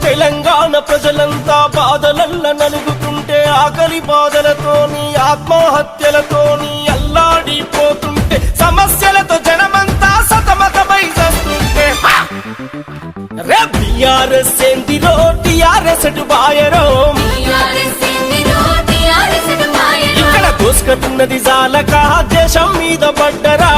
తెలంగాణ ప్రజలంతా బాధలల్ల నలుగుతుంటే ఆకలి బాధలతోని ఆత్మహత్యలతోని అల్లాడిపోతుంటే సమస్యలతో జనమంతా సతమతమై వస్తుంటే రే బిఆర్ఎస్ ఏందిరో టిఆర్ఎస్ బాయరో ఇక్కడ దోసుకట్టున్నది జాలక దేశం మీద పడ్డరా